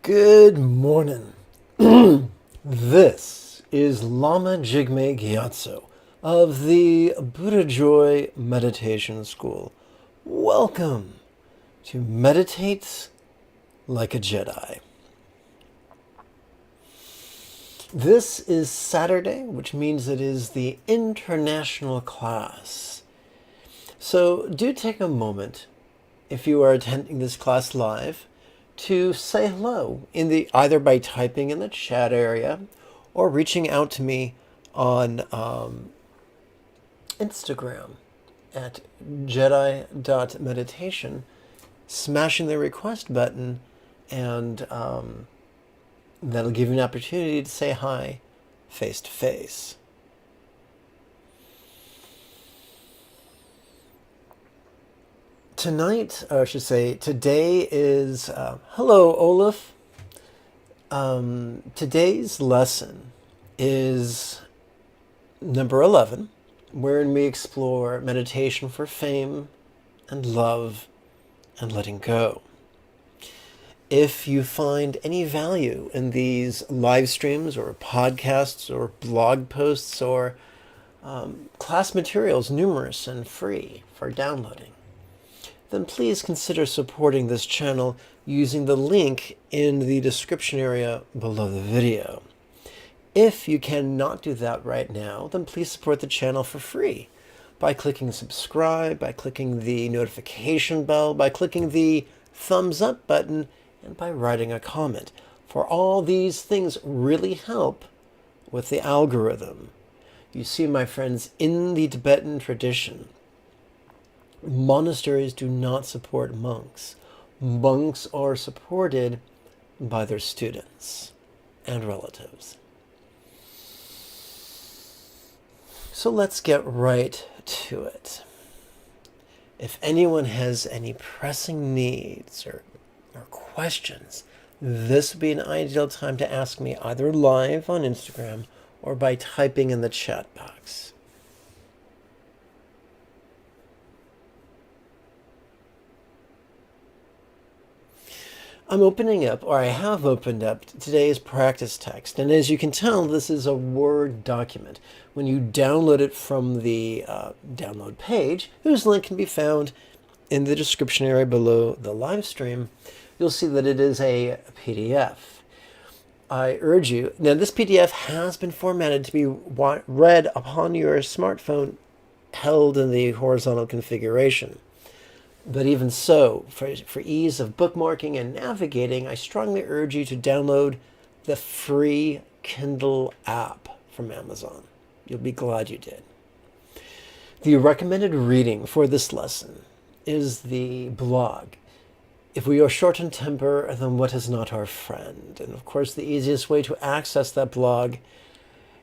Good morning. This is Lama Jigme Gyatso of the Buddha Joy Meditation School. Welcome to Meditate Like a Jedi. This is Saturday, which means it is the international class. So do take a moment, if you are attending this class live, to say hello either by typing in the chat area or reaching out to me on Instagram at jedi.meditation, smashing the request button, and that'll give you an opportunity to say hi face to face. Tonight, or I should say, today is, hello, Olaf. Today's lesson is number 11, wherein we explore meditation for fame and love and letting go. If you find any value in these live streams or podcasts or blog posts or class materials, numerous and free for downloading, then please consider supporting this channel using the link in the description area below the video. If you cannot do that right now, then please support the channel for free by clicking subscribe, by clicking the notification bell, by clicking the thumbs up button, and by writing a comment. For all these things really help with the algorithm. You see, my friends, in the Tibetan tradition, monasteries do not support monks. Monks are supported by their students and relatives. So let's get right to it. If anyone has any pressing needs or questions, this would be an ideal time to ask me either live on Instagram or by typing in the chat box. I'm opening up, or I have opened up, today's practice text. And as you can tell, this is a Word document. When you download it from the download page, whose link can be found in the description area below the live stream, you'll see that it is a PDF. I urge you, now this PDF has been formatted to be read upon your smartphone held in the horizontal configuration. But even so, for ease of bookmarking and navigating, I strongly urge you to download the free Kindle app from Amazon. You'll be glad you did. The recommended reading for this lesson is the blog, If We Are Short in Temper, Then What Is Not Our Friend? And of course, the easiest way to access that blog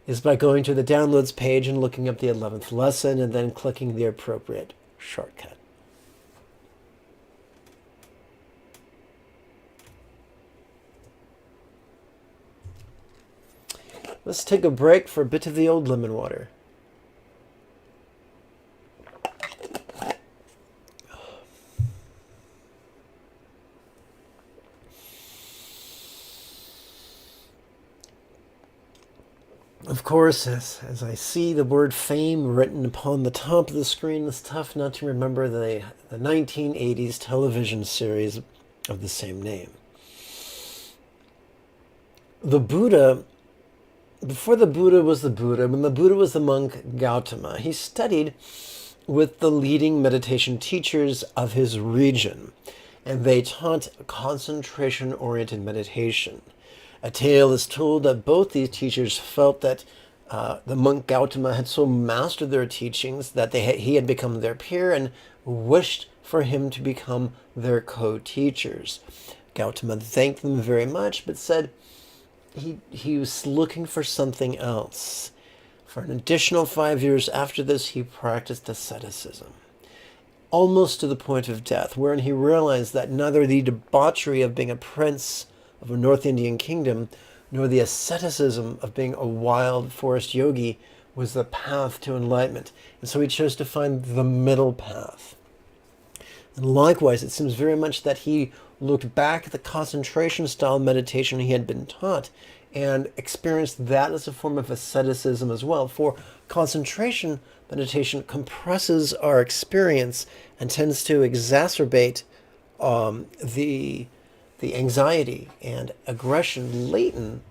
is by going to the downloads page and looking up the 11th lesson and then clicking the appropriate shortcut. Let's take a break for a bit of the old lemon water. Of course, as I see the word fame written upon the top of the screen, it's tough not to remember the 1980s television series of the same name. The Buddha, before the Buddha was the Buddha, when the Buddha was the monk Gautama, he studied with the leading meditation teachers of his region, and they taught concentration-oriented meditation. A tale is told that both these teachers felt that the monk Gautama had so mastered their teachings that he had become their peer and wished for him to become their co-teachers. Gautama thanked them very much, but said he was looking for something else. For an additional 5 years after this, he practiced asceticism, almost to the point of death, wherein he realized that neither the debauchery of being a prince of a North Indian kingdom, nor the asceticism of being a wild forest yogi was the path to enlightenment. And so he chose to find the middle path. And likewise, it seems very much that he looked back at the concentration style meditation he had been taught and experienced that as a form of asceticism as well. For concentration meditation compresses our experience and tends to exacerbate the anxiety and aggression latent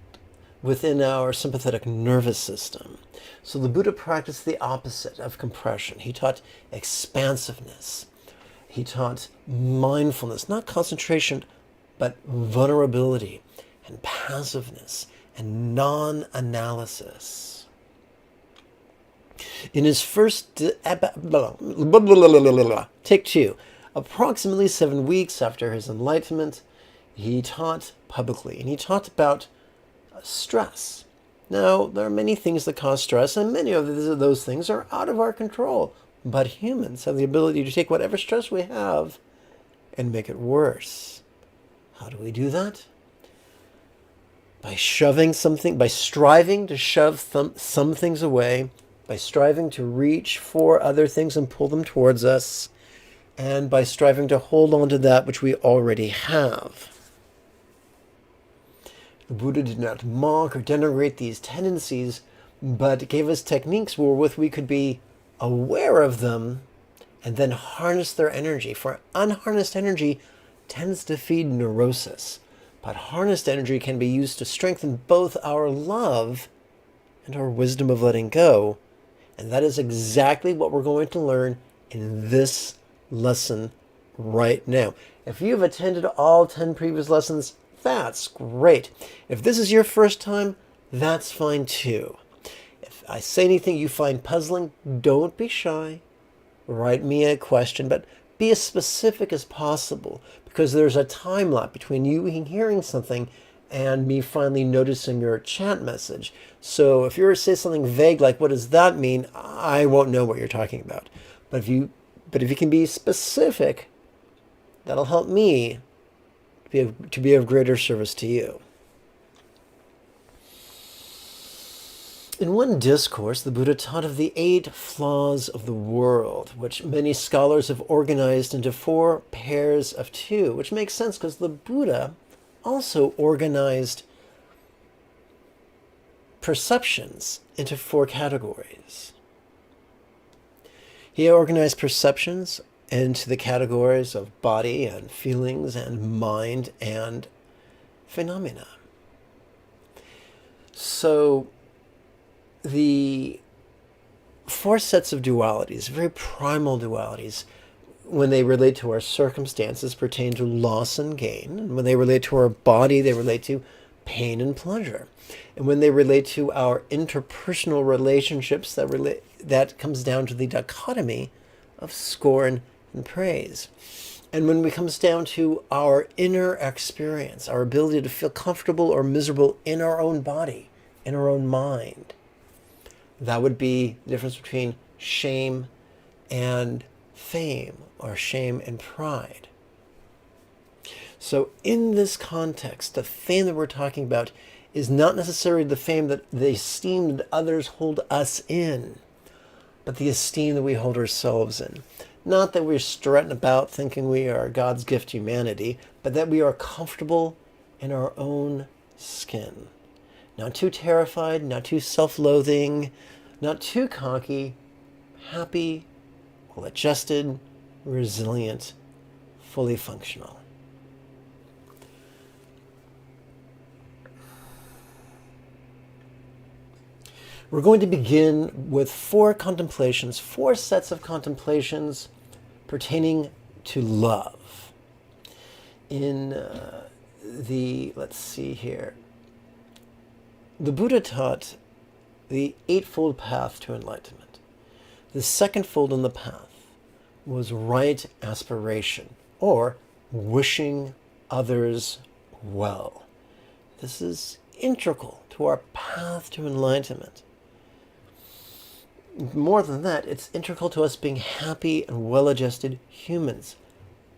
within our sympathetic nervous system. So the Buddha practiced the opposite of compression. He taught expansiveness. He taught mindfulness, not concentration, but vulnerability and passiveness and non-analysis. In his first take two, approximately 7 weeks after his enlightenment, he taught publicly, and he taught about stress. Now, there are many things that cause stress, and many of those things are out of our control. But humans have the ability to take whatever stress we have and make it worse. How do we do that? By striving to shove some things away, by striving to reach for other things and pull them towards us, and by striving to hold on to that which we already have. The Buddha did not mock or denigrate these tendencies, but gave us techniques wherewith we could be aware of them and then harness their energy. For unharnessed energy tends to feed neurosis, but harnessed energy can be used to strengthen both our love and our wisdom of letting go. And that is exactly what we're going to learn in this lesson right now. If you've attended all 10 previous lessons, that's great. If this is your first time, that's fine too. If I say anything you find puzzling, don't be shy. Write me a question, but be as specific as possible, because there's a time lapse between you hearing something and me finally noticing your chat message. So if you were to say something vague like, what does that mean? I won't know what you're talking about. But if you can be specific, that'll help me to be of greater service to you. In one discourse, the Buddha taught of the 8 flaws of the world, which many scholars have organized into 4 pairs of 2, which makes sense because the Buddha also organized perceptions into 4 categories. He organized perceptions into the categories of body and feelings and mind and phenomena. So the 4 sets of dualities, very primal dualities, when they relate to our circumstances, pertain to loss and gain. And when they relate to our body, they relate to pain and pleasure. And when they relate to our interpersonal relationships, that comes down to the dichotomy of scorn and praise. And when it comes down to our inner experience, our ability to feel comfortable or miserable in our own body, in our own mind, that would be the difference between shame and fame, or shame and pride. So in this context, the fame that we're talking about is not necessarily the fame that the esteem that others hold us in, but the esteem that we hold ourselves in. Not that we're strutting about thinking we are God's gift to humanity, but that we are comfortable in our own skin. Not too terrified, not too self-loathing, not too cocky, happy, well-adjusted, resilient, fully functional. We're going to begin with 4 contemplations, 4 sets of contemplations pertaining to love. Let's see here. The Buddha taught the 8-fold path to enlightenment. The second fold in the path was right aspiration, or wishing others well. This is integral to our path to enlightenment. More than that, it's integral to us being happy and well-adjusted humans.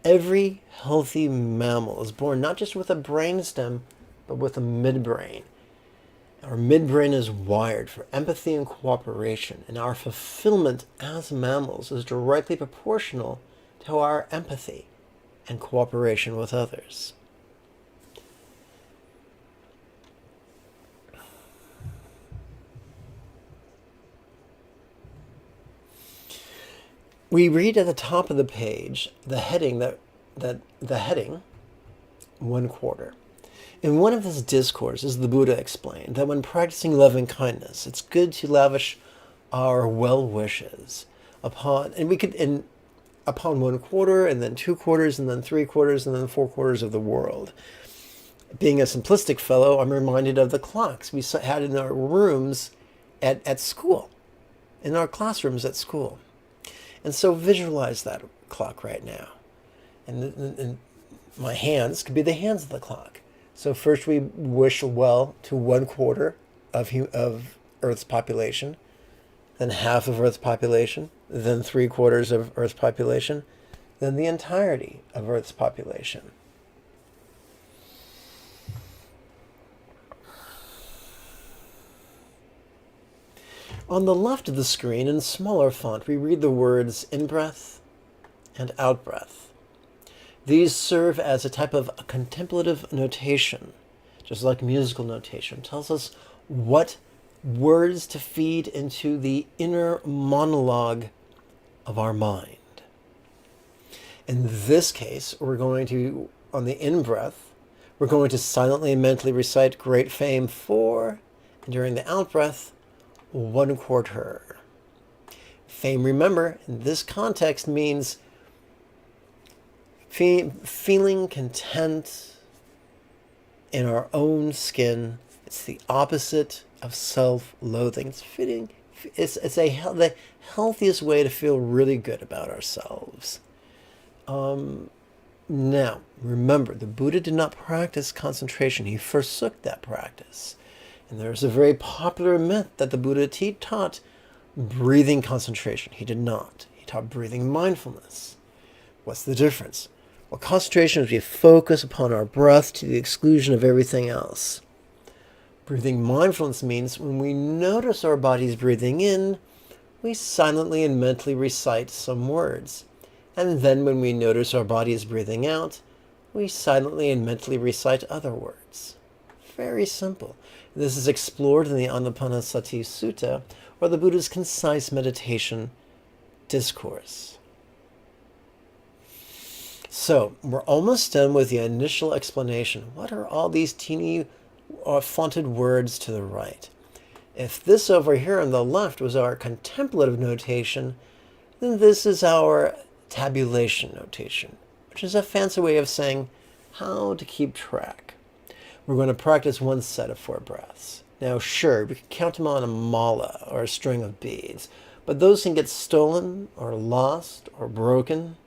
Every healthy mammal is born not just with a brainstem, but with a midbrain. Our midbrain is wired for empathy and cooperation, and our fulfillment as mammals is directly proportional to our empathy and cooperation with others. We read at the top of the page the heading the heading 1/4. In one of his discourses, the Buddha explained that when practicing loving kindness, it's good to lavish our well wishes upon 1/4, and then 2/4, and then 3/4, and then 4/4 of the world. Being a simplistic fellow, I'm reminded of the clocks we had in our rooms at school, in our classrooms at school. And so visualize that clock right now. And my hands could be the hands of the clock. So first we wish well to 1/4 of Earth's population, then half of Earth's population, then 3/4 of Earth's population, then the entirety of Earth's population. On the left of the screen, in smaller font, we read the words in-breath and out-breath. These serve as a type of a contemplative notation, just like musical notation. It tells us what words to feed into the inner monologue of our mind. In this case, we're going to, on the in-breath, we're going to silently and mentally recite Great Fame 4, and during the out-breath, 1/4. Fame, remember, in this context means feeling content in our own skin. It's the opposite of self-loathing. It's the healthiest way to feel really good about ourselves. Now, remember, the Buddha did not practice concentration. He forsook that practice. And there's a very popular myth that the Buddha taught breathing concentration. He did not. He taught breathing mindfulness. What's the difference? Well, concentration is we focus upon our breath to the exclusion of everything else. Breathing mindfulness means when we notice our bodies breathing in, we silently and mentally recite some words. And then when we notice our bodies breathing out, we silently and mentally recite other words. Very simple. This is explored in the Anapanasati Sutta, or the Buddha's concise meditation discourse. So, we're almost done with the initial explanation. What are all these teeny fonted words to the right? If this over here on the left was our contemplative notation, then this is our tabulation notation, which is a fancy way of saying how to keep track. We're going to practice one set of 4 breaths. Now, sure, we can count them on a mala or a string of beads, but those can get stolen or lost or broken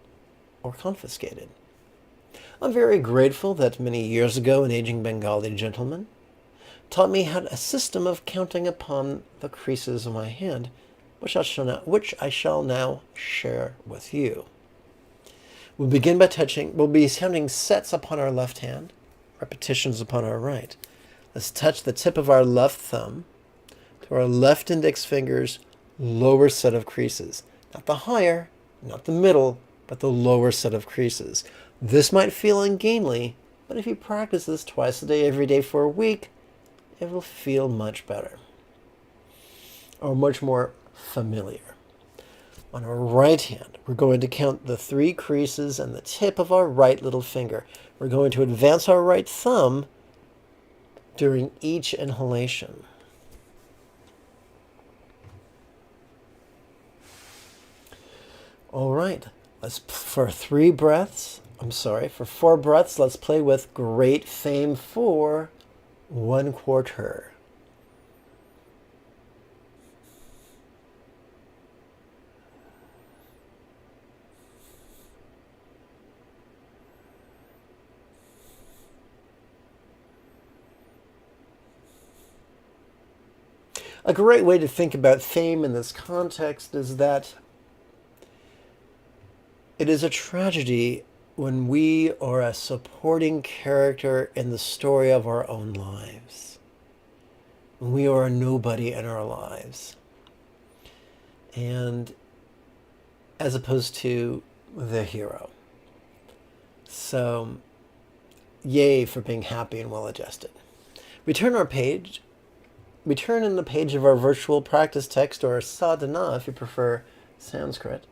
or confiscated. I'm very grateful that many years ago an aging Bengali gentleman taught me a system of counting upon the creases of my hand, which I shall now share with you. We'll begin by we'll be counting sets upon our left hand, repetitions upon our right. Let's touch the tip of our left thumb to our left index finger's lower set of creases. Not the higher, not the middle, but the lower set of creases. This might feel ungainly, but if you practice this twice a day, every day for a week, it will feel much better, or much more familiar. On our right hand, we're going to count the 3 creases and the tip of our right little finger. We're going to advance our right thumb during each inhalation. All right, for 4 breaths, let's play with Great Fame 4, 1/4. A great way to think about fame in this context is that it is a tragedy when we are a supporting character in the story of our own lives. When we are a nobody in our lives. And as opposed to the hero. So, yay for being happy and well-adjusted. We turn in the page of our virtual practice text, or sadhana if you prefer Sanskrit,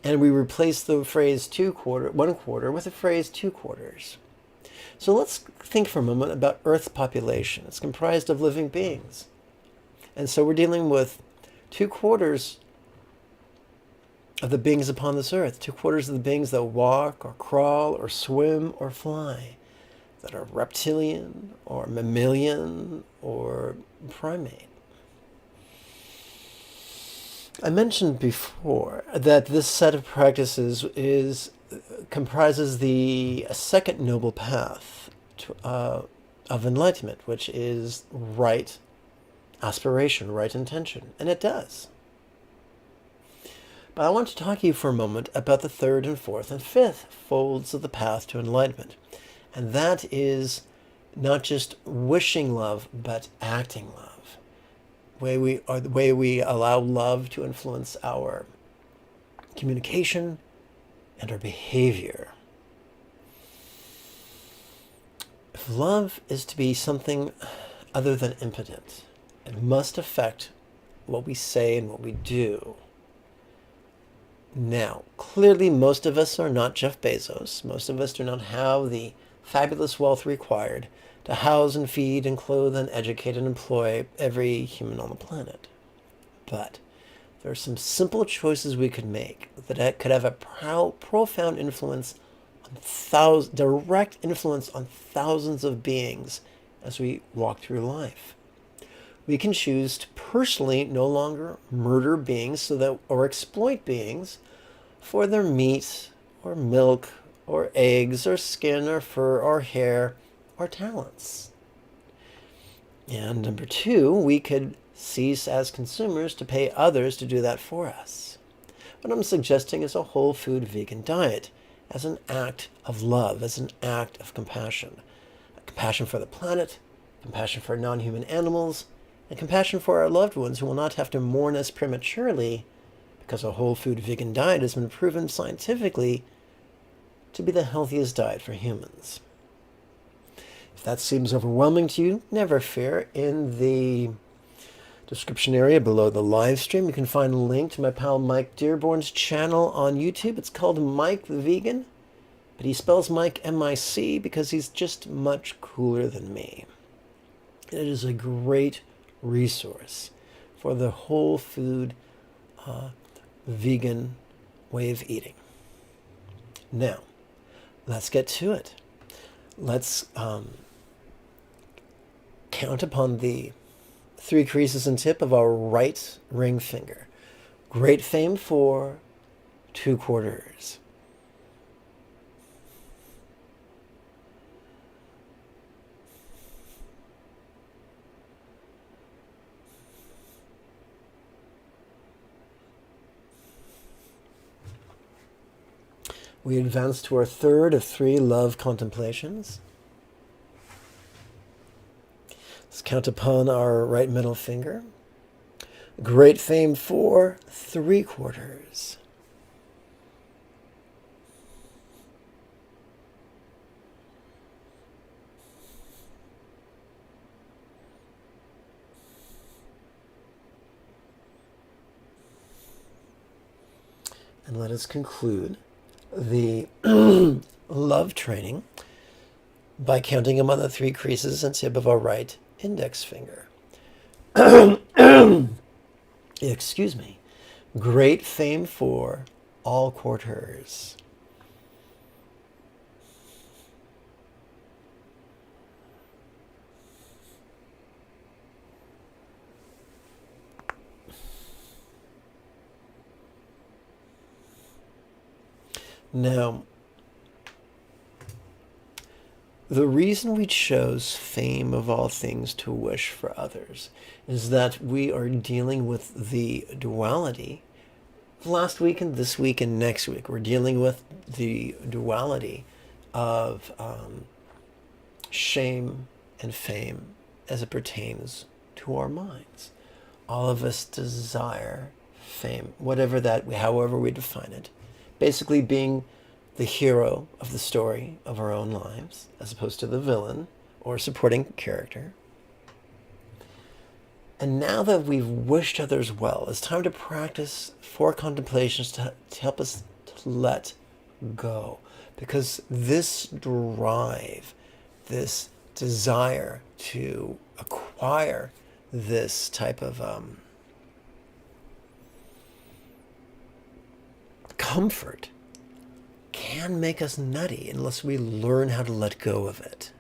and we replace the phrase 1 quarter with the phrase 2 quarters. So let's think for a moment about Earth's population. It's comprised of living beings. And so we're dealing with 2 quarters of the beings upon this earth, 2 quarters of the beings that walk or crawl or swim or fly, that are reptilian or mammalian or primate. I mentioned before that this set of practices comprises the second noble path of enlightenment, which is right aspiration, right intention, and it does. But I want to talk to you for a moment about the 3rd and 4th and 5th folds of the path to enlightenment. And that is not just wishing love, but acting love. The way we allow love to influence our communication and our behavior. If love is to be something other than impotent, it must affect what we say and what we do. Now, clearly most of us are not Jeff Bezos. Most of us do not have the fabulous wealth required to house and feed and clothe and educate and employ every human on the planet. But there are some simple choices we could make that could have a profound influence on direct influence on thousands of beings as we walk through life. We can choose to personally no longer murder beings or exploit beings for their meat or milk or eggs or skin or fur or hair or talents. And number 2, we could cease as consumers to pay others to do that for us. What I'm suggesting is a whole food vegan diet as an act of love, as an act of compassion. Compassion for the planet, compassion for non-human animals, and compassion for our loved ones who will not have to mourn us prematurely because a whole food vegan diet has been proven scientifically to be the healthiest diet for humans. If that seems overwhelming to you, never fear. In the description area below the live stream, you can find a link to my pal Mike Dearborn's channel on YouTube. It's called Mike the Vegan, but he spells Mike M-I-C because he's just much cooler than me. It is a great resource for the whole food vegan way of eating. Now, let's get to it. Let's count upon the 3 creases and tip of our right ring finger. Great fame for 2 quarters. We advance to our 3rd of 3 love contemplations. Let's count upon our right middle finger. Great fame for 3 quarters. And let us conclude the love training by counting among the 3 creases and tip of our right index finger. Excuse me. Great fame for all quarters. Now, the reason we chose fame of all things to wish for others is that we are dealing with the duality. Last week and this week and next week, we're dealing with the duality of shame and fame as it pertains to our minds. All of us desire fame, however we define it, basically being the hero of the story of our own lives, as opposed to the villain or supporting character. And now that we've wished others well, it's time to practice 4 contemplations to help us to let go. Because this drive, this desire to acquire this type of comfort can make us nutty unless we learn how to let go of it.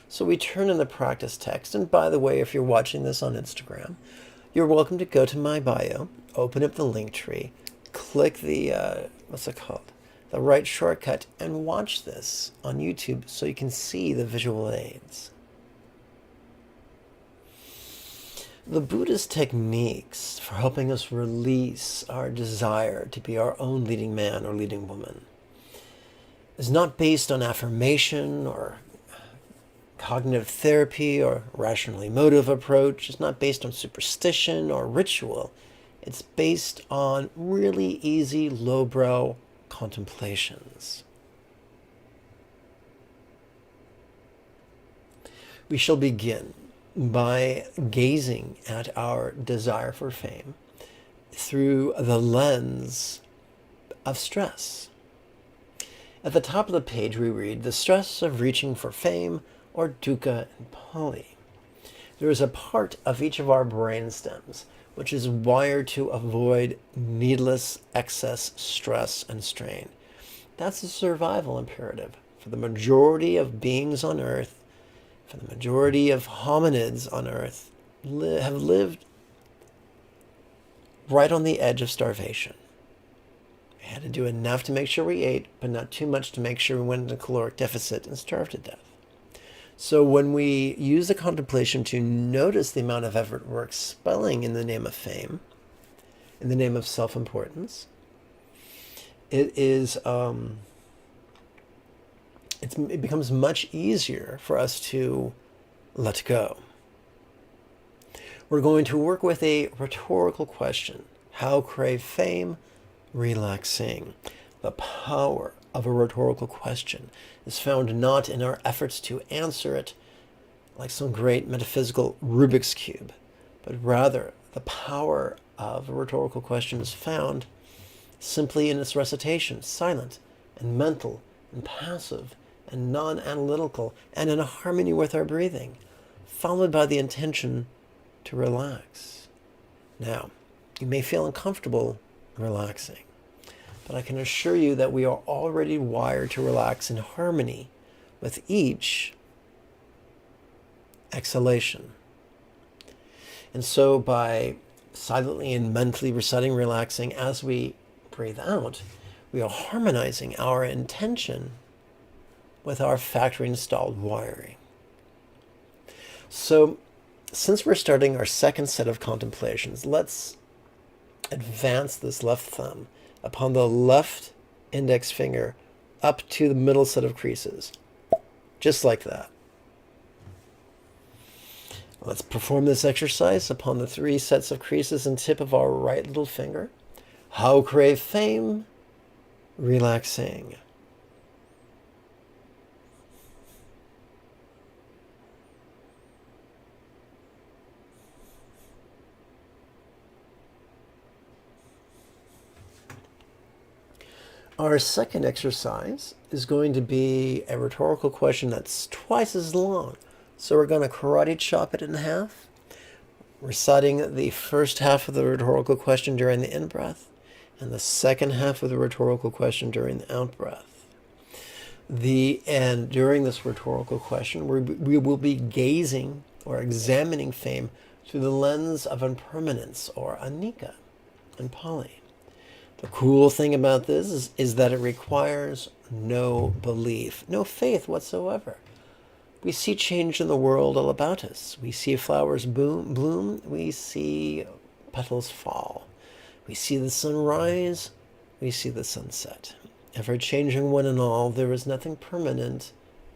So we turn in the practice text, and by the way, if you're watching this on Instagram, you're welcome to go to my bio, open up the link tree, click the, the right shortcut, and watch this on YouTube so you can see the visual aids. The Buddhist techniques for helping us release our desire to be our own leading man or leading woman is not based on affirmation or cognitive therapy or rational emotive approach. It's not based on superstition or ritual. It's based on really easy, lowbrow contemplations. We shall begin by gazing at our desire for fame through the lens of stress. At the top of the page we read, "The stress of reaching for fame," or dukkha in Pali. There is a part of each of our brain stems which is wired to avoid needless excess stress and strain. That's a survival imperative for the majority of beings on Earth. For the majority of hominids on Earth have lived right on the edge of starvation. We had to do enough to make sure we ate, but not too much to make sure we went into caloric deficit and starved to death. So when we use the contemplation to notice the amount of effort we're expelling in the name of fame, in the name of self-importance, it becomes much easier for us to let go. We're going to work with a rhetorical question. How crave fame? Relaxing. The power of a rhetorical question is found not in our efforts to answer it like some great metaphysical Rubik's Cube, but rather the power of a rhetorical question is found simply in its recitation, silent and mental and passive and non-analytical and in harmony with our breathing, followed by the intention to relax. Now, you may feel uncomfortable relaxing, but I can assure you that we are already wired to relax in harmony with each exhalation. And so by silently and mentally reciting relaxing as we breathe out, we are harmonizing our intention with our factory-installed wiring. So since we're starting our second set of contemplations, let's advance this left thumb upon the left index finger up to the middle set of creases, just like that. Let's perform this exercise upon the 3 sets of creases and tip of our right little finger. How crave fame? Relaxing. Our second exercise is going to be a rhetorical question that's twice as long. So we're going to karate chop it in half, reciting the first half of the rhetorical question during the in-breath and the second half of the rhetorical question during the out-breath. And during this rhetorical question, we will be gazing or examining fame through the lens of impermanence, or anicca in Pali. The cool thing about this is that it requires no belief, no faith whatsoever. We see change in the world all about us. We see flowers bloom. We see petals fall. We see the sun rise. We see the sunset. Ever changing one and all, there is nothing permanent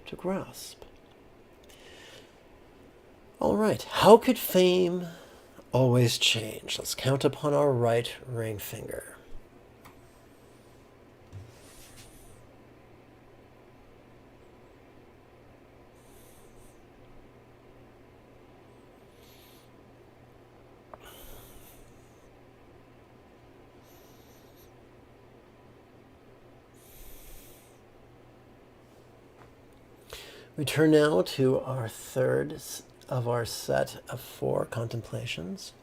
to grasp. All right, how could fame always change? Let's count upon our right ring finger. We turn now to our third of our set of 4 contemplations.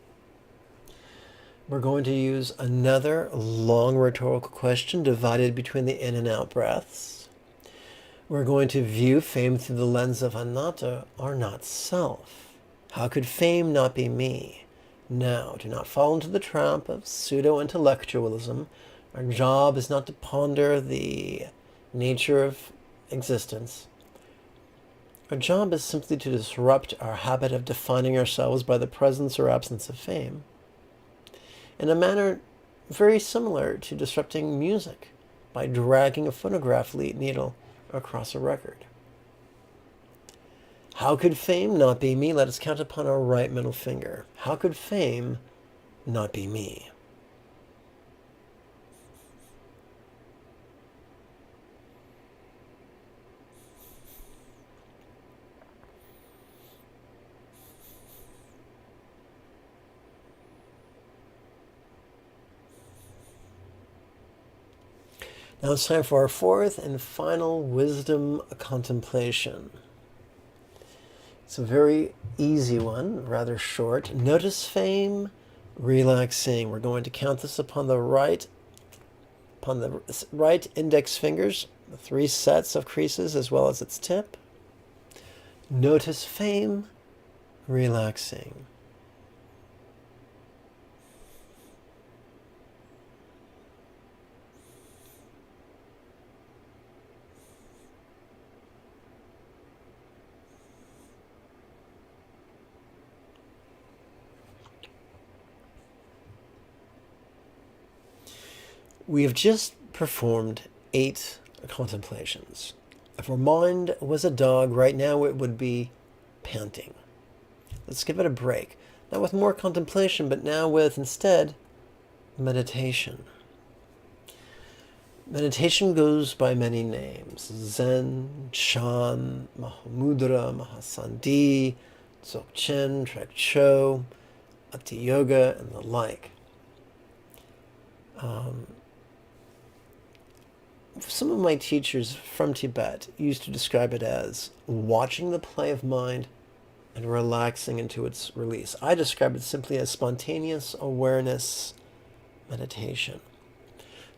We're going to use another long rhetorical question divided between the in and out breaths. We're going to view fame through the lens of anatta, or not self. How could fame not be me? Now, do not fall into the trap of pseudo-intellectualism. Our job is not to ponder the nature of existence. Our job is simply to disrupt our habit of defining ourselves by the presence or absence of fame, in a manner very similar to disrupting music by dragging a phonograph needle across a record. How could fame not be me? Let us count upon our right middle finger. How could fame not be me? Now it's time for our 4th and final wisdom contemplation. It's a very easy one, rather short. Notice fame, relaxing. We're going to count this upon the right index fingers, the 3 sets of creases as well as its tip. Notice fame, relaxing. We have just performed 8 contemplations. If our mind was a dog, right now it would be panting. Let's give it a break. Not with more contemplation, but now with, instead, meditation. Meditation goes by many names. Zen, Chan, Mahamudra, Mahasandhi, Dzogchen, Trek Cho, Bhakti Yoga, and the like. Some of my teachers from Tibet used to describe it as watching the play of mind and relaxing into its release. I describe it simply as spontaneous awareness meditation.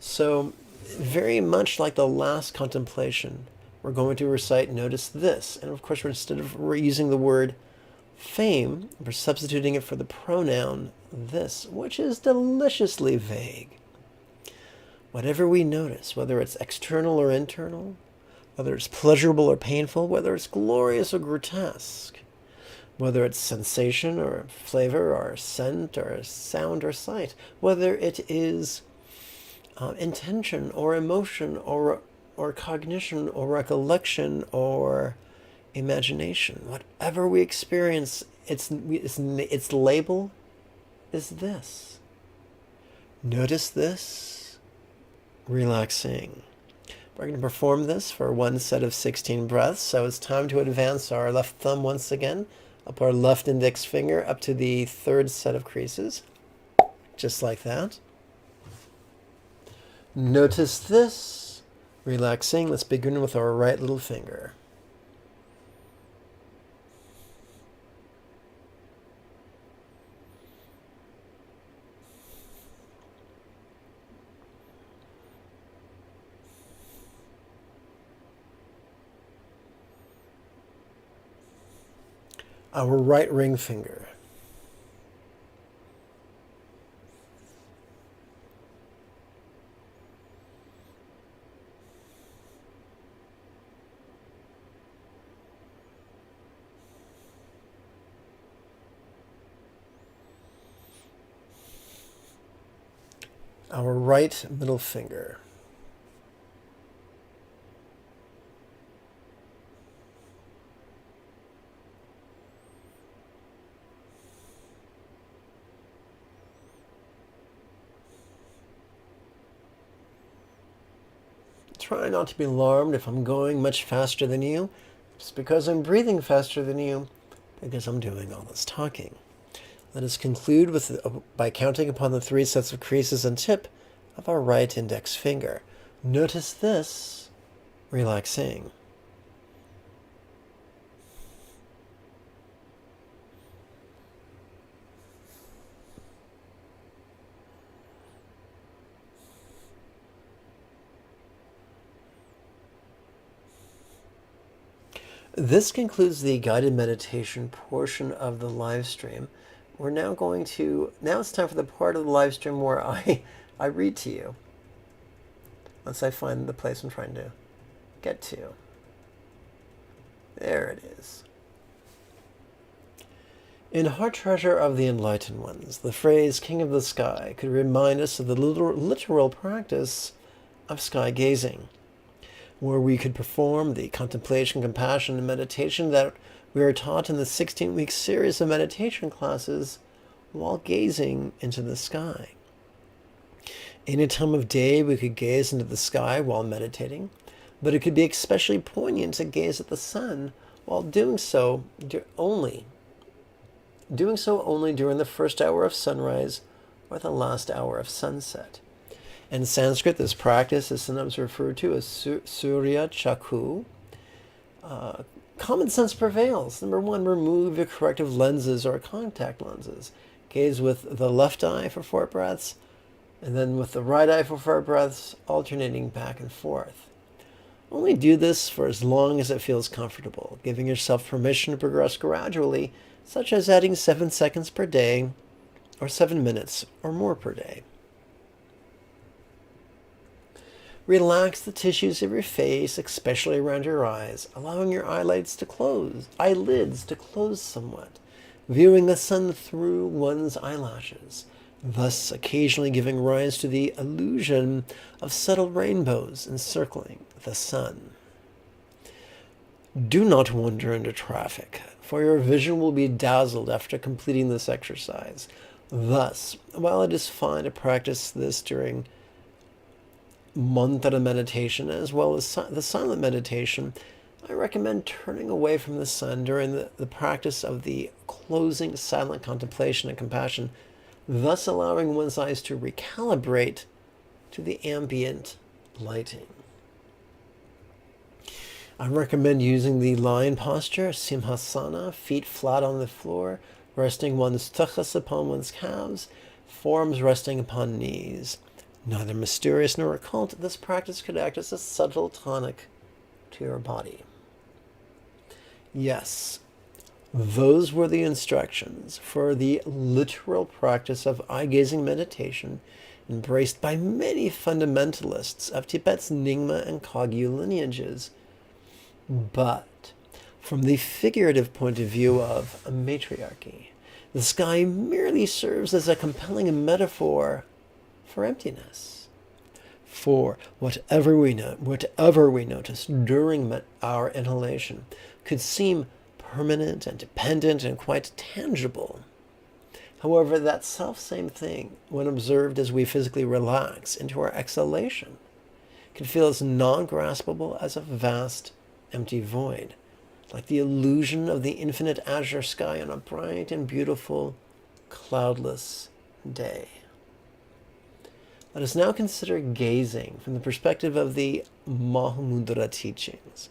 So, very much like the last contemplation, we're going to recite notice this. And of course, instead of using the word fame, we're substituting it for the pronoun this, which is deliciously vague. Whatever we notice, whether it's external or internal, whether it's pleasurable or painful, whether it's glorious or grotesque, whether it's sensation or flavor or scent or sound or sight, whether it is intention or emotion or cognition or recollection or imagination, whatever we experience, its label is this. Notice this. Relaxing. We're going to perform this for one set of 16 breaths, so it's time to advance our left thumb once again, up our left index finger, up to the 3rd set of creases, just like that. Notice this. Relaxing. Let's begin with our right little finger. Our right ring finger. Our right middle finger. Try not to be alarmed if I'm going much faster than you. It's because I'm breathing faster than you, because I'm doing all this talking. Let us conclude by counting upon the 3 sets of creases and tip of our right index finger. Notice this. Relaxing. This concludes the guided meditation portion of the live stream. We're now now it's time for the part of the live stream where I read to you. Once I find the place I'm trying to get to. There it is. In Heart Treasure of the Enlightened Ones, the phrase King of the Sky could remind us of the literal practice of sky gazing, where we could perform the contemplation, compassion, and meditation that we are taught in the 16-week series of meditation classes while gazing into the sky. Any time of day we could gaze into the sky while meditating, but it could be especially poignant to gaze at the sun while doing so only during the first hour of sunrise or the last hour of sunset. In Sanskrit, this practice is sometimes referred to as Surya Chakku. Common sense prevails. Number one, remove your corrective lenses or contact lenses. Gaze with the left eye for 4 breaths, and then with the right eye for 4 breaths, alternating back and forth. Only do this for as long as it feels comfortable, giving yourself permission to progress gradually, such as adding 7 seconds per day, or 7 minutes or more per day. Relax the tissues of your face, especially around your eyes, allowing your eyelids to close somewhat, viewing the sun through one's eyelashes, thus occasionally giving rise to the illusion of subtle rainbows encircling the sun. Do not wander into traffic, for your vision will be dazzled after completing this exercise. Thus, while it is fine to practice this during mantra meditation as well as the silent meditation, I recommend turning away from the sun during the practice of the closing silent contemplation and compassion, thus allowing one's eyes to recalibrate to the ambient lighting. I recommend using the lion posture, Simhasana, feet flat on the floor, resting one's tuchus upon one's calves, forearms resting upon knees. Neither mysterious nor occult, this practice could act as a subtle tonic to your body. Yes, those were the instructions for the literal practice of eye-gazing meditation embraced by many fundamentalists of Tibet's Nyingma and Kagyu lineages. But from the figurative point of view of a matriarchy, the sky merely serves as a compelling metaphor for emptiness. For whatever we notice during our inhalation could seem permanent and dependent and quite tangible. However, that self-same thing, when observed as we physically relax into our exhalation, can feel as non-graspable as a vast, empty void, like the illusion of the infinite azure sky on a bright and beautiful, cloudless day. Let us now consider gazing from the perspective of the Mahamudra teachings.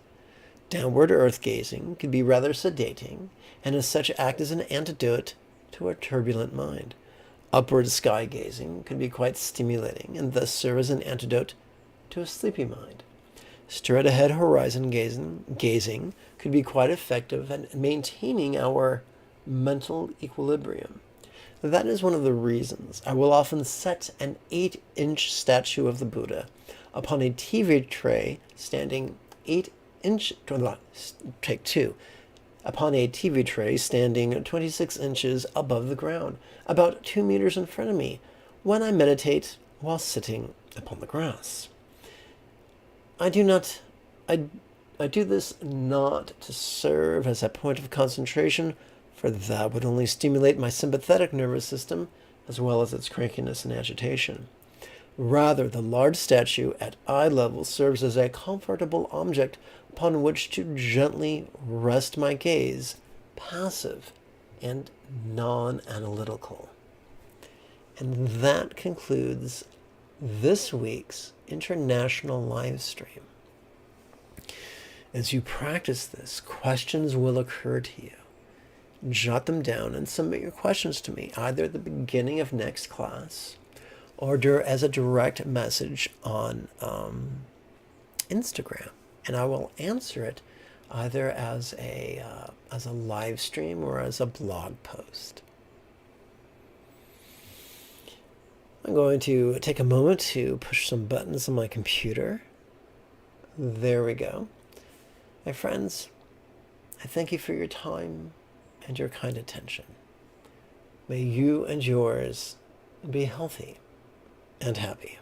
Downward earth gazing can be rather sedating, and as such act as an antidote to a turbulent mind. Upward sky gazing can be quite stimulating, and thus serve as an antidote to a sleepy mind. Straight ahead horizon gazing could be quite effective at maintaining our mental equilibrium. That is one of the reasons I will often set an 8-inch statue of the Buddha upon a TV tray standing upon a TV tray standing 26 inches above the ground, about 2 meters in front of me, when I meditate while sitting upon the grass. I do this not to serve as a point of concentration, for that would only stimulate my sympathetic nervous system, as well as its crankiness and agitation. Rather, the large statue at eye level serves as a comfortable object upon which to gently rest my gaze, passive and non-analytical. And that concludes this week's international live stream. As you practice this, questions will occur to you. Jot them down and submit your questions to me, either at the beginning of next class or as a direct message on Instagram. And I will answer it either as a live stream or as a blog post. I'm going to take a moment to push some buttons on my computer. There we go. My friends, I thank you for your time and your kind attention. May you and yours be healthy and happy.